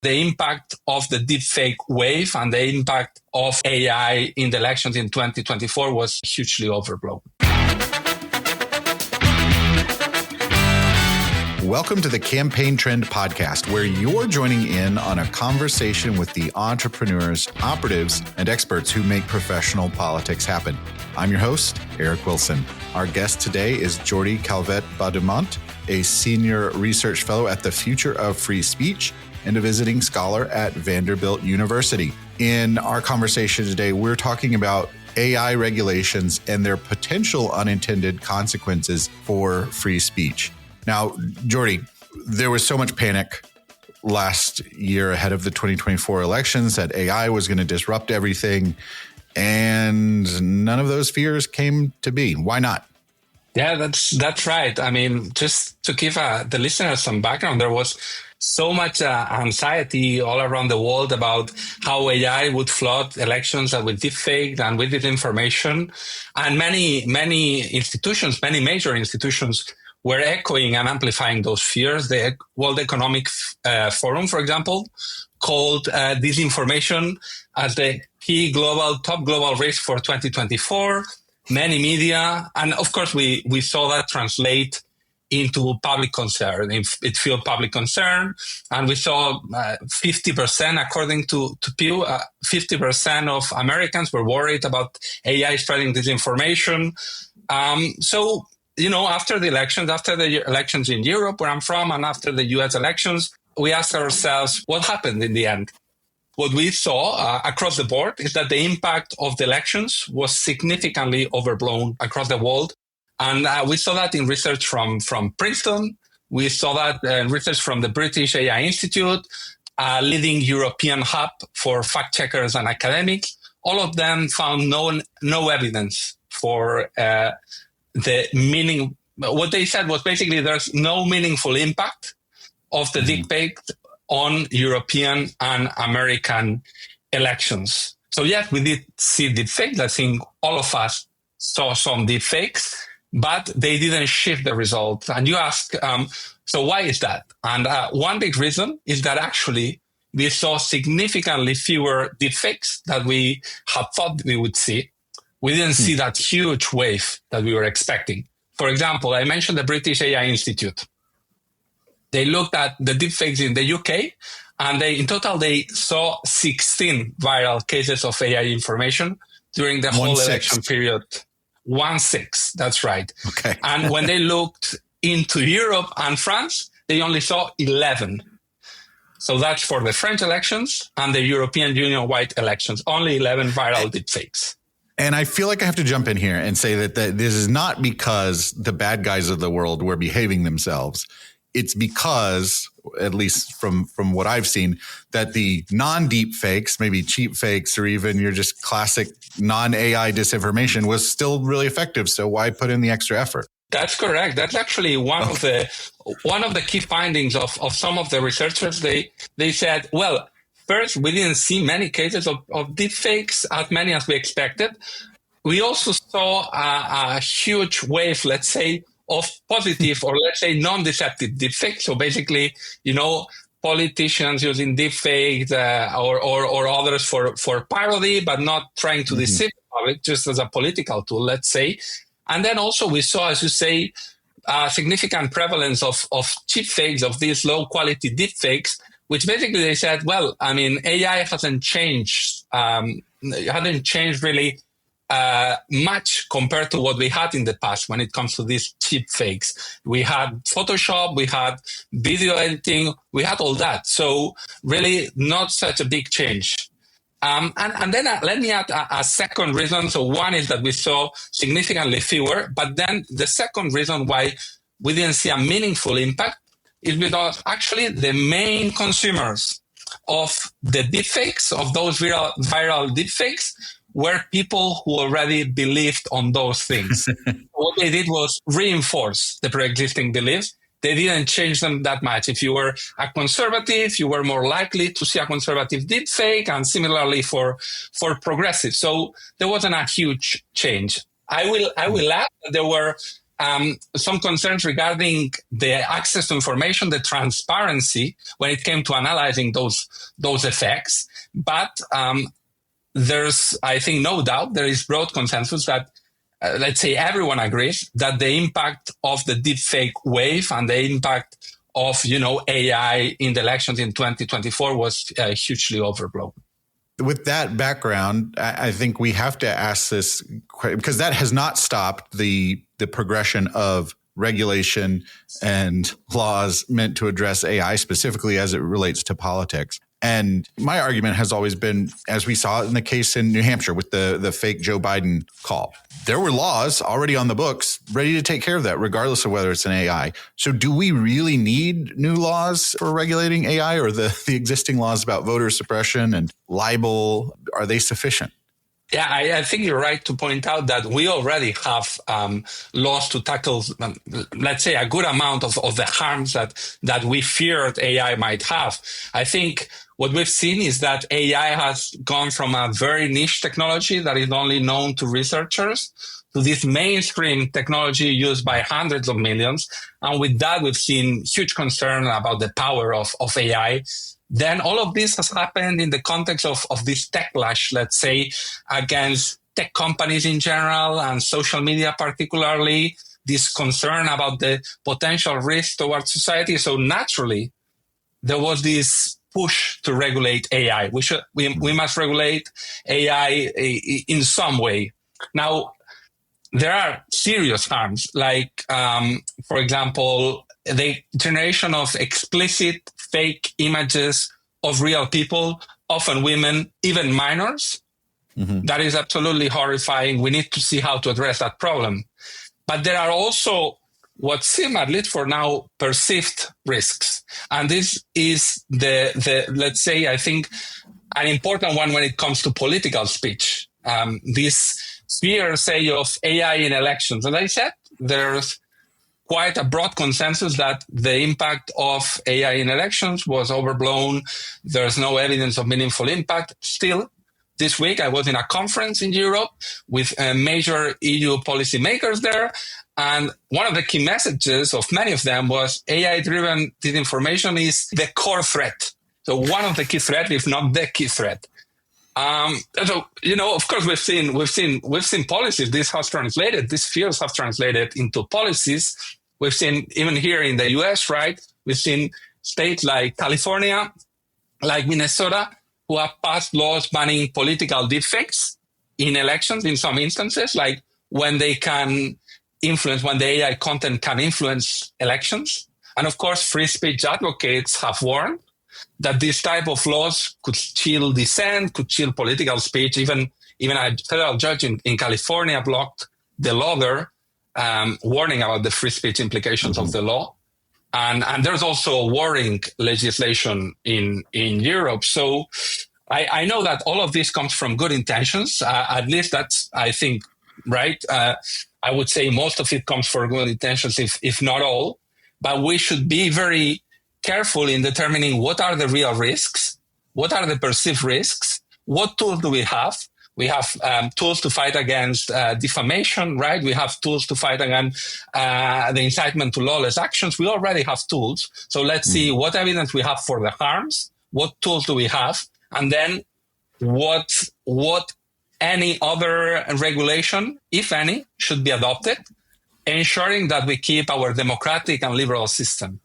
the impact of the deepfake wave and the impact of AI in the elections in 2024 was hugely overblown. Welcome to the Campaign Trend Podcast, where you're joining in on a conversation with the entrepreneurs, operatives, and experts who make professional politics happen. I'm your host, Eric Wilson. Our guest today is Jordi Calvet-Bademunt, a senior research fellow at the Future of Free Speech and a visiting scholar at Vanderbilt University. In our conversation today, we're talking about AI regulations and their potential unintended consequences for free speech. Now, Jordi, there was so much panic last year ahead of the 2024 elections that AI was going to disrupt everything, and none of those fears came to be. Why not? Yeah, that's right. I mean, just to give the listeners some background, there was so much anxiety all around the world about how AI would flood elections with deepfake and with disinformation. And many major institutions were echoing and amplifying those fears. The World Economic Forum, for example, called disinformation as the key top global risk for 2024. Many media, and of course, we saw that translate into public concern. It fueled public concern, and we saw 50%, according to Pew, 50% of Americans were worried about AI spreading disinformation. So, after the elections in Europe, where I'm from, and after the US elections, we asked ourselves, what happened in the end? What we saw across the board is that the impact of the elections was significantly overblown across the world. And we saw that in research from Princeton. We saw that in research from the British AI Institute, a leading European hub for fact checkers and academics. All of them found no evidence for the meaning. What they said was basically there's no meaningful impact of the deepfake on European and American elections. So yes, we did see deepfakes. I think all of us saw some deepfakes, but they didn't shift the result. And you ask, so why is that? And one big reason is that actually we saw significantly fewer deepfakes that we had thought we would see. We didn't see that huge wave that we were expecting. For example, I mentioned the British AI Institute. They looked at the deepfakes in the UK, and in total they saw 16 viral cases of AI information during the whole election period. 1/6, that's right. Okay. And when they looked into Europe and France, they only saw 11. So that's for the French elections and the European Union-wide elections, only 11 viral deepfakes. And I feel like I have to jump in here and say that this is not because the bad guys of the world were behaving themselves. It's because, at least from what I've seen, that the non-deep fakes, maybe cheap fakes, or even your just classic non-AI disinformation was still really effective. So why put in the extra effort? That's correct. That's actually one of the key findings of some of the researchers. They said, well, first, we didn't see many cases of deep fakes, as many as we expected. We also saw a huge wave, let's say, of positive or let's say non-deceptive deepfakes. So basically, politicians using deepfakes or others for parody, but not trying to deceive the public, just as a political tool, let's say. And then also we saw, as you say, significant prevalence of cheap fakes, of these low-quality deepfakes, which basically they said, well, I mean, AI hasn't changed really much compared to what we had in the past when it comes to these cheap fakes. We had Photoshop, we had video editing, we had all that. So really not such a big change. And then let me add a second reason. So one is that we saw significantly fewer, but then the second reason why we didn't see a meaningful impact is because actually the main consumers of the deepfakes, of those viral deepfakes, were people who already believed on those things. What they did was reinforce the pre-existing beliefs. They didn't change them that much. If you were a conservative, you were more likely to see a conservative deepfake, and similarly for progressive. So there wasn't a huge change. I will add that there were some concerns regarding the access to information, the transparency when it came to analyzing those effects. But there's, I think, no doubt there is broad consensus that, let's say, everyone agrees that the impact of the deepfake wave and the impact of, AI in the elections in 2024 was hugely overblown. With that background, I think we have to ask this, because that has not stopped the progression of regulation and laws meant to address AI, specifically as it relates to politics. And my argument has always been, as we saw in the case in New Hampshire with the fake Joe Biden call, there were laws already on the books ready to take care of that, regardless of whether it's an AI. So do we really need new laws for regulating AI, or the existing laws about voter suppression and libel, are they sufficient? Yeah, I think you're right to point out that we already have laws to tackle, let's say, a good amount of the harms that we feared AI might have. I think what we've seen is that AI has gone from a very niche technology that is only known to researchers to this mainstream technology used by hundreds of millions. And with that, we've seen huge concern about the power of AI. Then all of this has happened in the context of this techlash, let's say, against tech companies in general and social media particularly, this concern about the potential risk towards society. So naturally, there was this push to regulate AI. We must regulate AI in some way. Now, there are serious harms, like, for example, the generation of explicit fake images of real people, often women, even minors. Mm-hmm. That is absolutely horrifying. We need to see how to address that problem. But there are also what seem, at least for now, perceived risks. And this is the let's say, I think, an important one when it comes to political speech. This fear, say, of AI in elections. As I said, there's quite a broad consensus that the impact of AI in elections was overblown. There's no evidence of meaningful impact. Still, this week I was in a conference in Europe with major EU policymakers there. And one of the key messages of many of them was AI-driven disinformation is the core threat. So one of the key threats, if not the key threat. So, of course, we've seen policies. This these fears have translated into policies. We've seen even here in the US, right? We've seen states like California, like Minnesota, who have passed laws banning political deepfakes in elections in some instances, like when the AI content can influence elections. And of course, free speech advocates have warned that this type of laws could chill dissent, could chill political speech. Even a federal judge in California blocked the law there, warning about the free speech implications of the law. And there's also warring legislation in Europe. So I know that all of this comes from good intentions. At least that's, I think, right. I would say most of it comes from good intentions, if not all. But we should be very careful in determining what are the real risks, what are the perceived risks, what tools do we have. We have tools to fight against defamation, right? We have tools to fight against the incitement to lawless actions. We already have tools. So let's see what evidence we have for the harms, what tools do we have, and then what any other regulation, if any, should be adopted, ensuring that we keep our democratic and liberal system.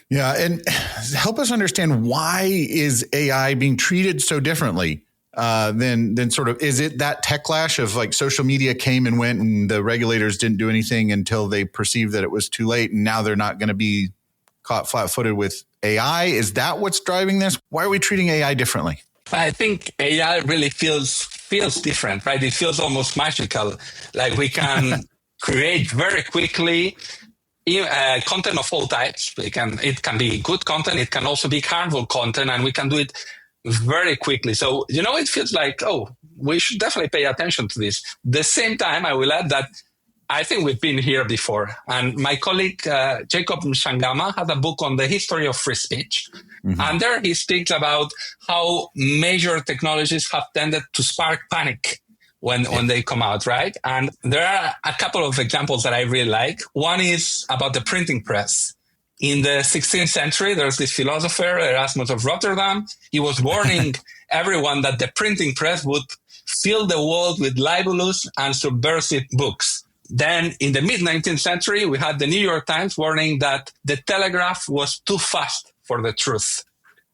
Yeah, and help us understand, why is AI being treated so differently than sort of, is it that techlash of like social media came and went and the regulators didn't do anything until they perceived that it was too late, and now they're not going to be caught flat-footed with AI? Is that what's driving this? Why are we treating AI differently? I think AI really feels different, right? It feels almost magical. Like we can create very quickly content of all types. It can be good content. It can also be harmful content, and we can do it very quickly. So, it feels like, we should definitely pay attention to this. The same time, I will add that I think we've been here before. And my colleague, Jacob Mshangama, has a book on the history of free speech. Mm-hmm. And there he speaks about how major technologies have tended to spark panic when they come out, right? And there are a couple of examples that I really like. One is about the printing press. In the 16th century, there's this philosopher, Erasmus of Rotterdam. He was warning everyone that the printing press would fill the world with libelous and subversive books. Then in the mid-19th century, we had the New York Times warning that the telegraph was too fast for the truth.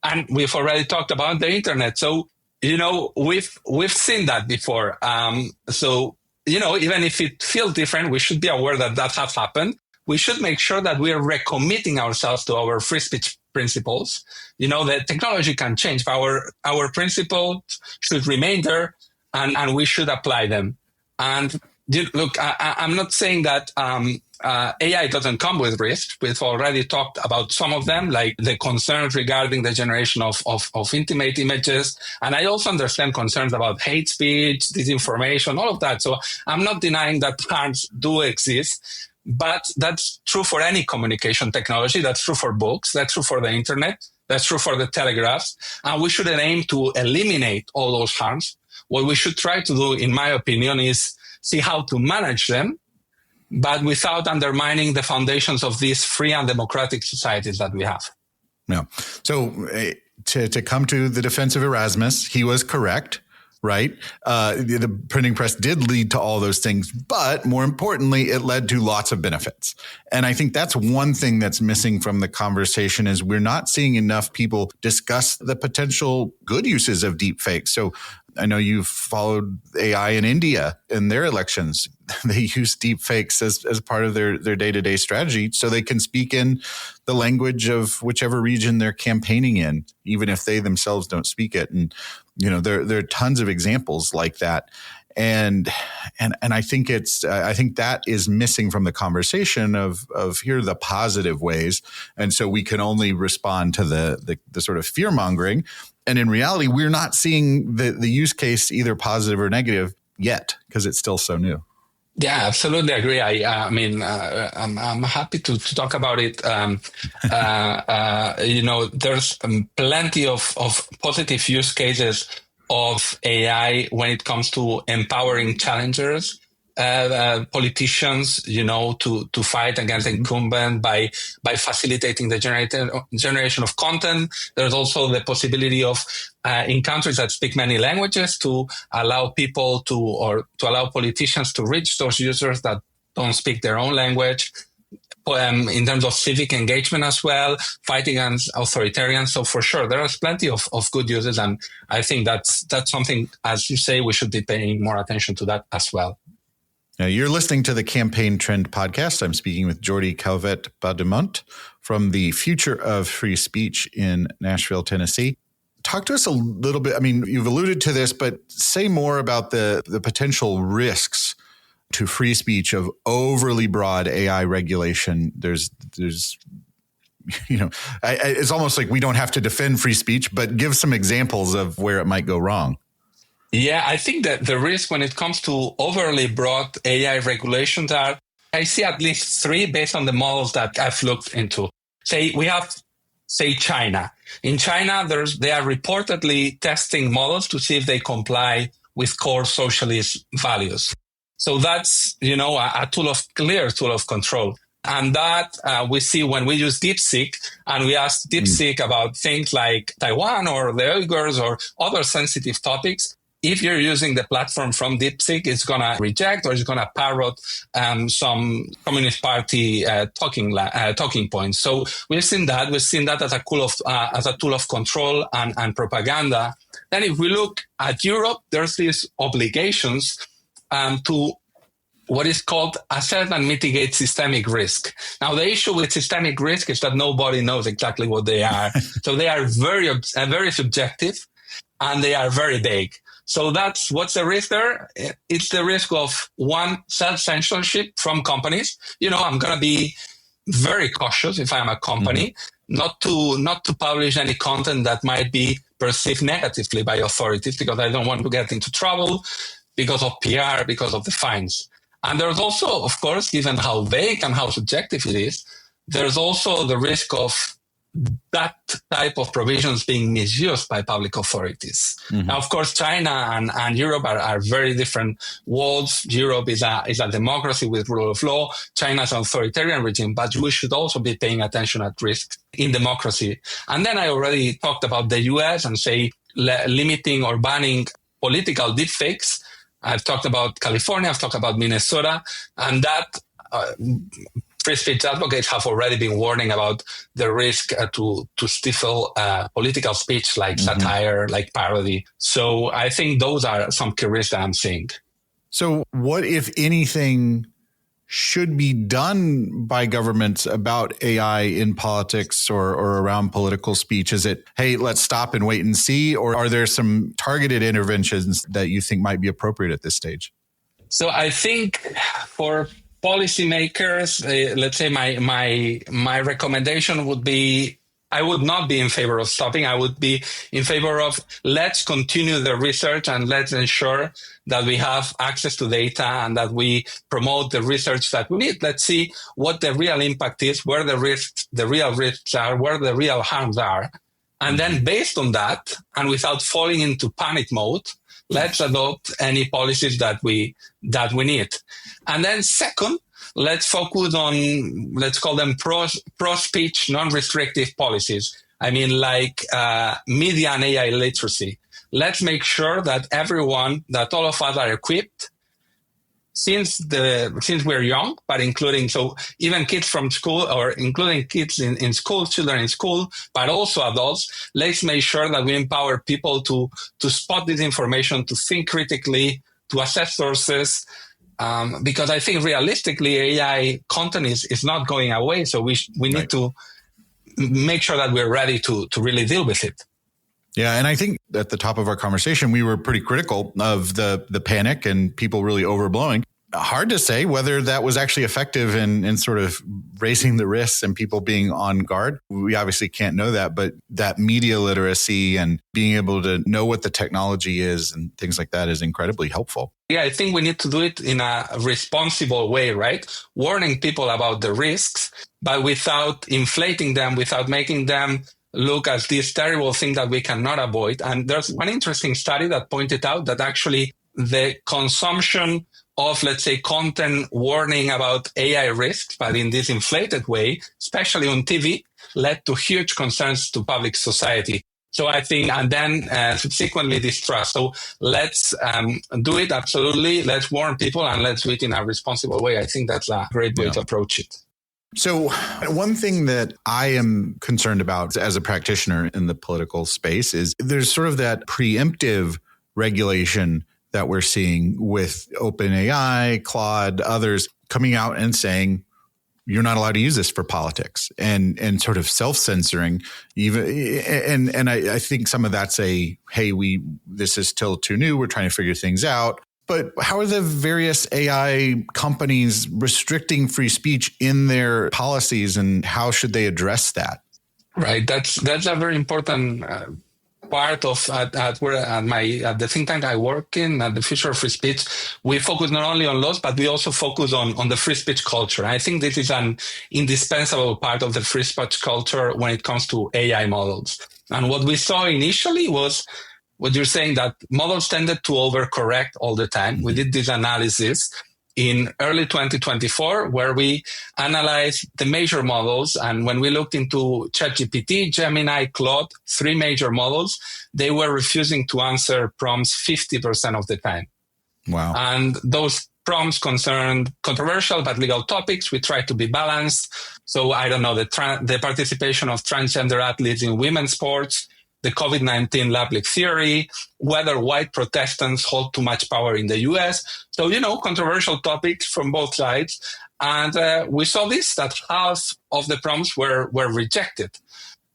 And we've already talked about the internet. So, we've seen that before. Even if it feels different, we should be aware that has happened. We should make sure that we are recommitting ourselves to our free speech principles. The technology can change, but our principles should remain there, and we should apply them. And look, I'm not saying that AI doesn't come with risks. We've already talked about some of them, like the concerns regarding the generation of intimate images. And I also understand concerns about hate speech, disinformation, all of that. So I'm not denying that harms do exist. But that's true for any communication technology. That's true for books. That's true for the internet. That's true for the telegraphs. And we shouldn't aim to eliminate all those harms. What we should try to do, in my opinion, is see how to manage them, but without undermining the foundations of these free and democratic societies that we have. No. So to come to the defense of Erasmus, he was correct. Right. The printing press did lead to all those things, but more importantly, it led to lots of benefits. And I think that's one thing that's missing from the conversation is we're not seeing enough people discuss the potential good uses of deepfakes. So I know you've followed AI in India in their elections. They use deepfakes as part of their day-to-day strategy so they can speak in the language of whichever region they're campaigning in, even if they themselves don't speak it. And there are tons of examples like that. And I think I think that is missing from the conversation of here are the positive ways. And so we can only respond to the sort of fear mongering. And in reality, we're not seeing the use case either positive or negative yet because it's still so new. Yeah, absolutely agree. I'm happy to talk about it. There's plenty of positive use cases of AI when it comes to empowering challengers, politicians, to fight against incumbent by facilitating the generation of content. There's also the possibility of in countries that speak many languages to allow people to allow politicians to reach those users that don't speak their own language. In terms of civic engagement as well, fighting against authoritarians. So for sure, there is plenty of good uses. And I think that's something, as you say, we should be paying more attention to that as well. Now, you're listening to the Campaign Trend podcast. I'm speaking with Jordi Calvet-Bademunt from the Future of Free Speech in Nashville, Tennessee. Talk to us a little bit. I mean, you've alluded to this, but say more about the potential risks to free speech of overly broad AI regulation. There's it's almost like we don't have to defend free speech, but give some examples of where it might go wrong. Yeah, I think that the risk when it comes to overly broad AI regulations I see at least three based on the models that I've looked into. We have China. In China, they are reportedly testing models to see if they comply with core socialist values. So that's, a clear tool of control. And that we see when we use DeepSeek and we ask DeepSeek about things like Taiwan or the Uyghurs or other sensitive topics. If you're using the platform from DeepSeek, it's going to reject or it's going to parrot some Communist Party talking points. So we've seen that. We've seen that as a tool of control and propaganda. Then if we look at Europe, there's these obligations to what is called assess and mitigate systemic risk. Now, the issue with systemic risk is that nobody knows exactly what they are. So they are very subjective and they are very vague. So what's the risk there? It's the risk of one, self-censorship from companies. I'm going to be very cautious if I'm a company, not to publish any content that might be perceived negatively by authorities because I don't want to get into trouble because of PR, because of the fines. And there's also, of course, given how vague and how subjective it is, there's also the risk of that type of provisions being misused by public authorities. Mm-hmm. Now, of course, China and Europe are very different worlds. Europe is a democracy with rule of law. China's an authoritarian regime, but we should also be paying attention at risk in democracy. And then I already talked about the US and say limiting or banning political deepfakes. I've talked about California, I've talked about Minnesota, and that free speech advocates have already been warning about the risk to stifle political speech like satire, like parody. So I think those are some key risks that I'm seeing. So what, if anything, should be done by governments about AI in politics or around political speech? Is it, hey, let's stop and wait and see? Or are there some targeted interventions that you think might be appropriate at this stage? So I think for policymakers, let's say my recommendation would be, I would not be in favor of stopping. I would be in favor of let's continue the research and let's ensure that we have access to data and that we promote the research that we need. Let's see what the real impact is, where the real risks are, where the real harms are. And then based on that, and without falling into panic mode, let's adopt any policies that we need. And then second, let's focus on, let's call them pro-speech, non-restrictive policies. I mean, like media and AI literacy. Let's make sure that all of us are equipped since we're young, but including, so even kids from school or including kids in school, children in school, but also adults. Let's make sure that we empower people to spot this information, to think critically, to assess sources. Because I think realistically, AI content is not going away. So we need to make sure that we're ready to really deal with it. Yeah. And I think at the top of our conversation, we were pretty critical of the panic and people really overblowing. Hard to say whether that was actually effective in sort of raising the risks and people being on guard. We obviously can't know that, but that media literacy and being able to know what the technology is and things like that is incredibly helpful. Yeah, I think we need to do it in a responsible way, right? Warning people about the risks, but without inflating them, without making them look as this terrible thing that we cannot avoid. And there's one interesting study that pointed out that actually the consumption of, let's say, content warning about AI risks, but in this inflated way, especially on TV, led to huge concerns to public society. So I think, and then subsequently distrust. So let's do it, absolutely. Let's warn people and let's do it in a responsible way. I think that's a great way to approach it. So one thing that I am concerned about as a practitioner in the political space is there's sort of that preemptive regulation that we're seeing with OpenAI, Claude, others coming out and saying, you're not allowed to use this for politics and sort of self-censoring even. And I think some of that's this is still too new. We're trying to figure things out. But how are the various AI companies restricting free speech in their policies and how should they address that? Right. That's a very important part of at the think tank I work in, at the Future of Free Speech. We focus not only on laws, but we also focus on the free speech culture. I think this is an indispensable part of the free speech culture when it comes to AI models. And what we saw initially was what you're saying, that models tended to overcorrect all the time. We did this analysis in early 2024, where we analyzed the major models. And when we looked into ChatGPT, Gemini, Claude, 3 major models, they were refusing to answer prompts 50% of the time. Wow. And those prompts concerned controversial but legal topics. We tried to be balanced. So I don't know, the participation of transgender athletes in women's sports, the COVID-19 lab leak theory, whether white Protestants hold too much power in the US. So, controversial topics from both sides. And we saw that half of the prompts were rejected.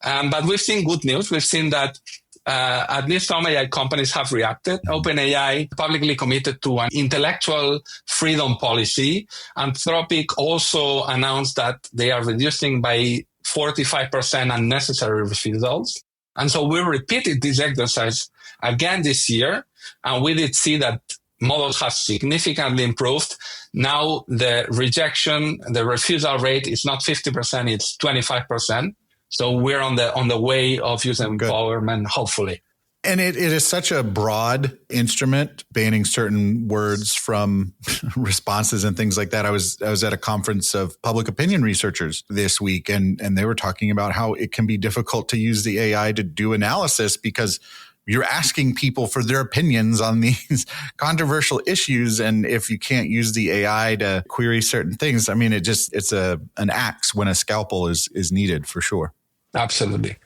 But we've seen good news. We've seen that at least some AI companies have reacted. OpenAI publicly committed to an intellectual freedom policy. Anthropic also announced that they are reducing by 45% unnecessary refusals. And so we repeated this exercise again this year, and we did see that models have significantly improved. Now the refusal rate is not 50%, it's 25%. So we're on the way of using Good. empowerment, hopefully. And it is such a broad instrument, banning certain words from responses and things like that. I was at a conference of public opinion researchers this week, and they were talking about how it can be difficult to use the AI to do analysis because you're asking people for their opinions on these controversial issues. And if you can't use the AI to query certain things, I mean, it's an axe when a scalpel is needed for sure. Absolutely.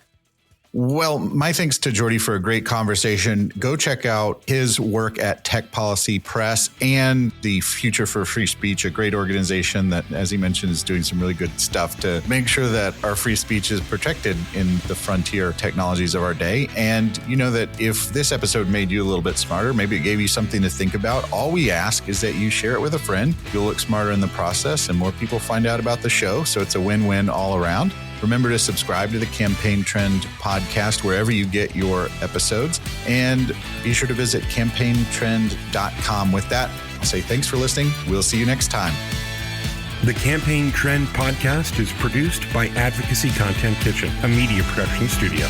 Well, my thanks to Jordi for a great conversation. Go check out his work at Tech Policy Press and the Future for Free Speech, a great organization that, as he mentioned, is doing some really good stuff to make sure that our free speech is protected in the frontier technologies of our day. And you know that if this episode made you a little bit smarter, maybe it gave you something to think about, all we ask is that you share it with a friend. You'll look smarter in the process and more people find out about the show. So it's a win-win all around. Remember to subscribe to the Campaign Trend podcast wherever you get your episodes, and be sure to visit campaigntrend.com. With that, I'll say thanks for listening. We'll see you next time. The Campaign Trend podcast is produced by Advocacy Content Kitchen, a media production studio.